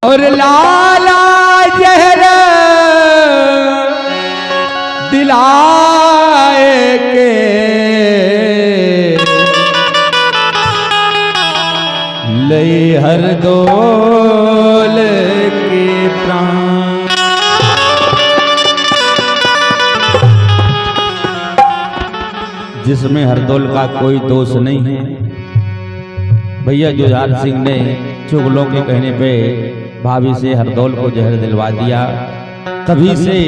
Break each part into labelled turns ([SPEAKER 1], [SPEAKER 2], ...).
[SPEAKER 1] और लाला जहर दिलाए के लई हर दौल के प्राण। जिसमें हरदौल का कोई दोष नहीं है। भैया जुझार सिंह ने चुगलों के कहने पे भाभी से हरदौल को जहर दिलवा दिया। तभी से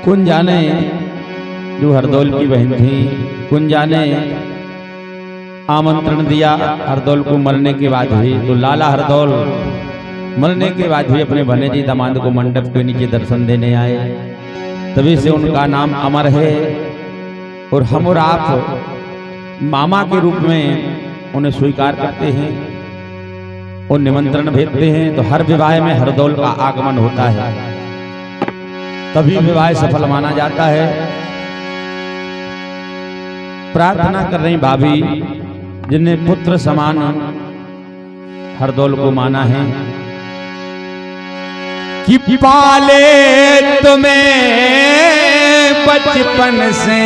[SPEAKER 1] कुंजा ने, जो हरदौल की बहन थी, कुंजा ने आमंत्रण दिया हरदौल को मरने के बाद भी। तो लाला हरदौल मरने के बाद भी अपने भनेजी दामाद को मंडप के नीचे दर्शन देने आए। तभी से उनका नाम अमर है। और हम और आप मामा के रूप में उन्हें स्वीकार करते हैं और निमंत्रण भेजते हैं। तो हर विवाह में हरदौल का आगमन होता है, तभी विवाह सफल माना जाता है। प्रार्थना कर रही भाभी जिन्हें पुत्र समान हरदौल को माना है कि पाले तुम्हें बचपन से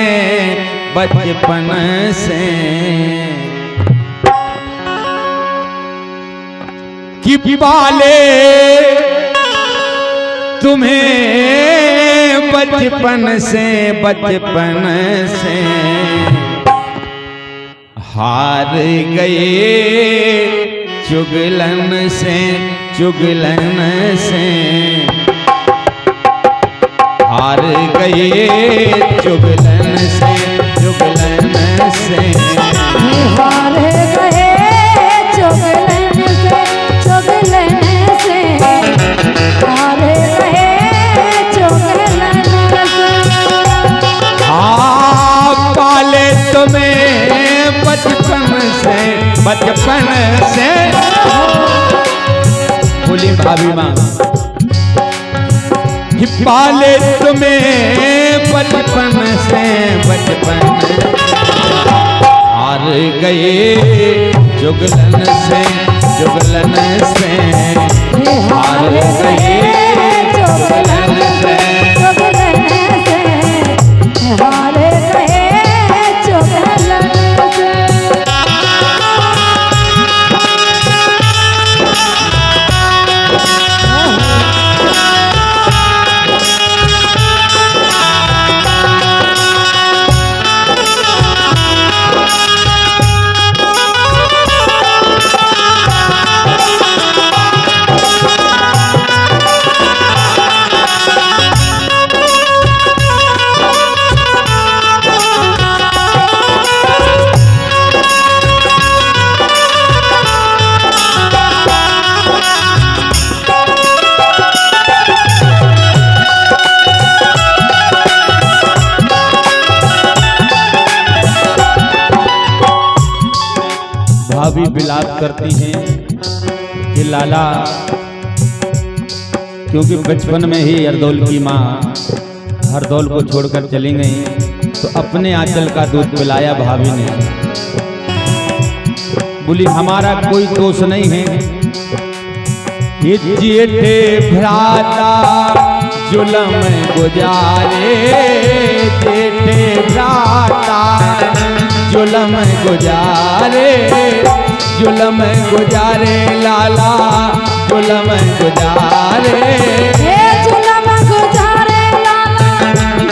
[SPEAKER 1] कि पाले तुम्हें बचपन से हार गए चुगलन से हार गए चुगलन से
[SPEAKER 2] हार गए चुगलन से हार गए चुगलन से।
[SPEAKER 1] पाले तुम्हें बचपन से बोली भाभी माँ, पाले तुम्हें बचपन से हार गए जुगलन से हार गए जुगलन से
[SPEAKER 2] हार गए चुगलन से।
[SPEAKER 1] भाभी विलाप करती हैं कि लाला, क्योंकि बचपन में ही हरदौल की माँ हरदौल को छोड़कर चली गई, तो अपने आंचल का दूध पिलाया भाभी ने। बोली हमारा कोई दोष नहीं है, ये जेठे भ्राता जुलम गुजारे, जेठे भ्राता जुलम गुजारे लाला जुलम गुजारे।
[SPEAKER 2] हे जुलम गुजारे लाला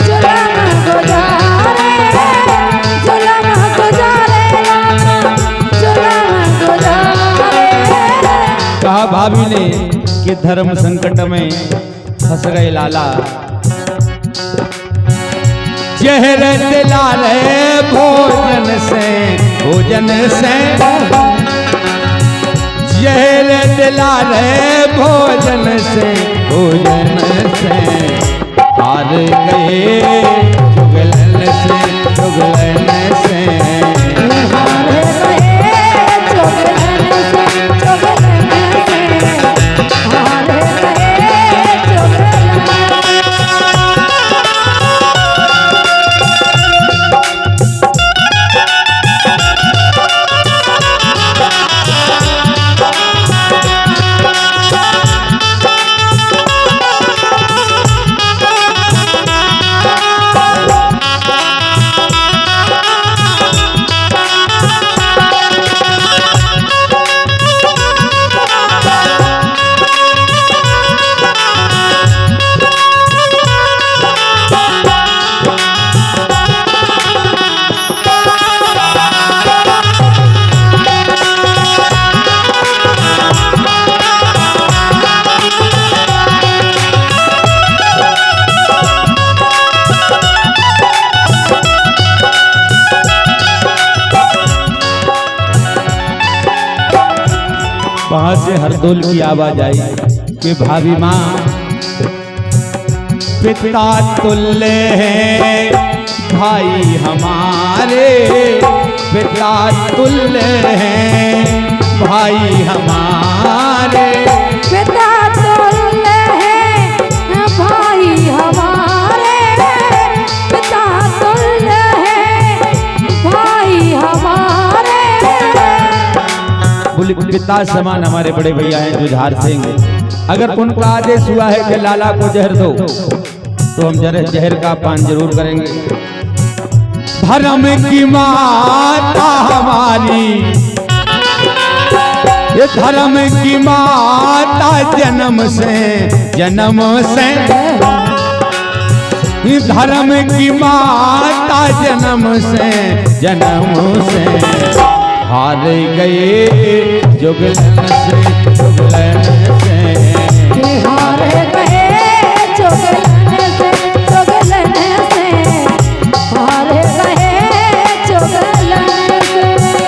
[SPEAKER 2] जुलम गुजारे, जुलम गुजारे लाला जुलम गुजारे।
[SPEAKER 1] कहा भाभी ने कि धर्म संकट में फंस गए लाला, जहर दिला रहे भोजन से जहर दिला रहे भोजन से हार गए चुगलन से
[SPEAKER 2] हार गए चुगलन से हार गए चुगलन।
[SPEAKER 1] वहां से हरदोल की आवाज आई कि भाभी माँ पिता तुल्य है भाई हमारे, पिता तुल्य है भाई हमारे,
[SPEAKER 2] पिता तुल्य है भाई हमारे, पिता तुल्य है भाई हमारे।
[SPEAKER 1] बोले पिता समान हमारे बड़े भैया हैं जुझार सिंह, अगर उनका आदेश हुआ है कि लाला को जहर दो तो हम जहर का पान जरूर करेंगे। धर्म की माता हमारी, ये धर्म की माता जन्म से धर्म की माता जन्म से हार गए जुगलन से, जुगलन से
[SPEAKER 2] हार गए जुगलन से, जुगलन से हार गए जुगलन से।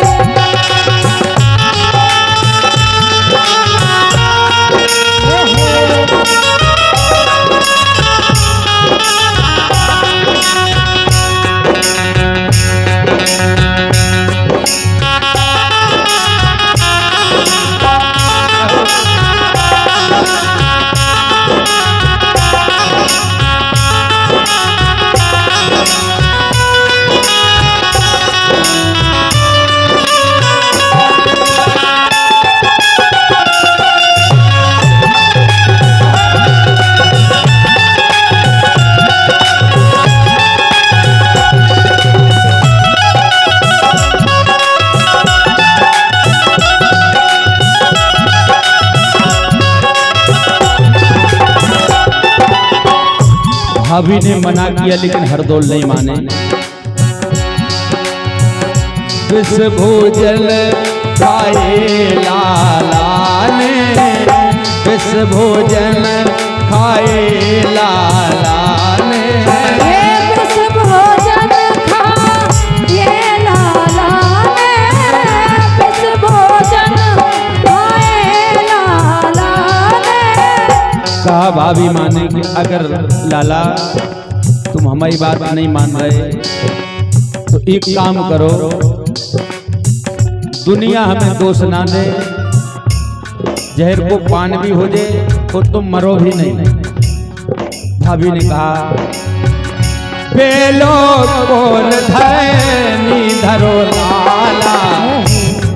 [SPEAKER 1] भाभी ने मना किया लेकिन हरदोल नहीं माने। विष भोजन खाए लाला ने, विष भोजन खाए लाला ने,
[SPEAKER 2] विष भोजन खाए लाला ने, विष भोजन खाए लाला ने।
[SPEAKER 1] कहा भाभी माने कि अगर लाला तुम हमारी बात नहीं मान रहे तो एक काम करो, दुनिया हमें दोष ना दे, जहर को पान भी हो जाए तो तुम मरो भी नहीं। भाभी ने कहा बेलो कोल धनी धरो लाला,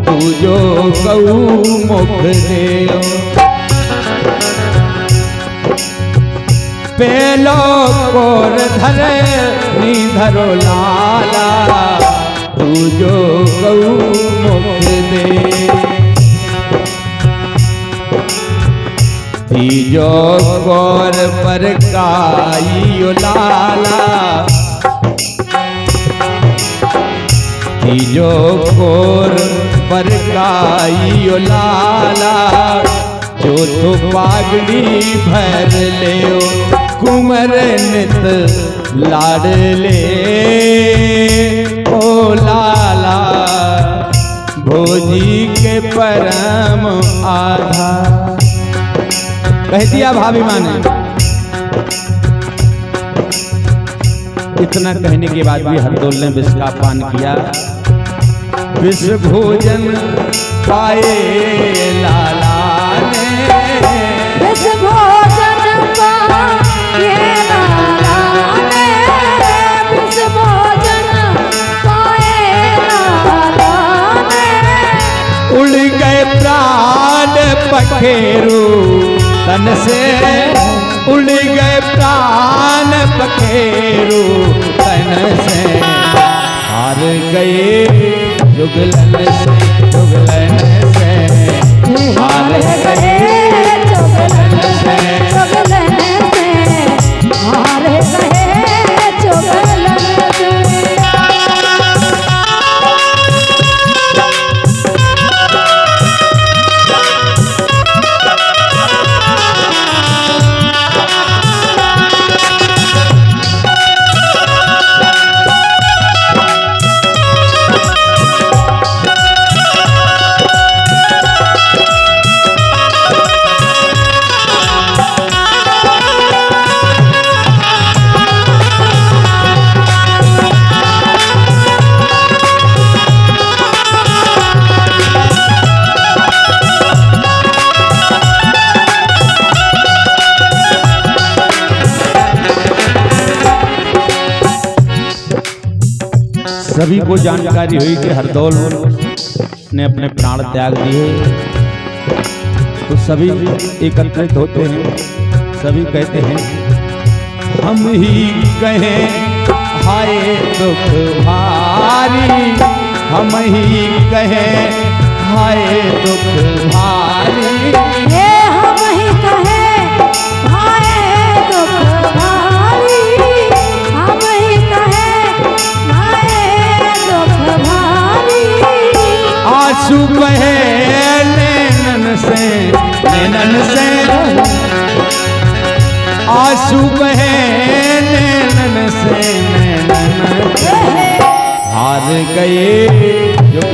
[SPEAKER 1] तू जो गऊ मुख देओ, पेलो कोर धरे धरो लाला, तू जो गऊ मुख दे। तीजो कोर पर काइयो लाला, तीजो कोर पर काइयो लाला, चौथो पागड़ी भर ले कुंवर नित लाडले, ओ लाला भोजी के परम आधार। कह दिया भाभी माँ ने। इतना कहने के बाद भी हरदोल ने विष का पान किया। विष भोजन पाए लाला ने,
[SPEAKER 2] विष भोजन पाए लाला ने, विष भोजन पाए लाला ने।
[SPEAKER 1] उड़ गए प्राण पखेरु तन से, उड़ गए प्राण पखेरु तन से, हार गए जुगलन से, जुगलन से हार गए
[SPEAKER 2] जुगलन से, जुगलन से हार गए जुगलन से।
[SPEAKER 1] सभी को जानकारी हुई कि हरदौल ने अपने प्राण त्याग दिए, तो सभी एकत्रित होते हैं। सभी कहते हैं हम ही कहें हाय दुख भारी, हम ही कहें हाय दुख भारी,
[SPEAKER 2] हे हम ही कहें हाय दुख भारी, हम ही कहें हाय दुख भारी।
[SPEAKER 1] आंसू बहे नैनन से, आंसू बहे नैनन से, नैनन हार गए युग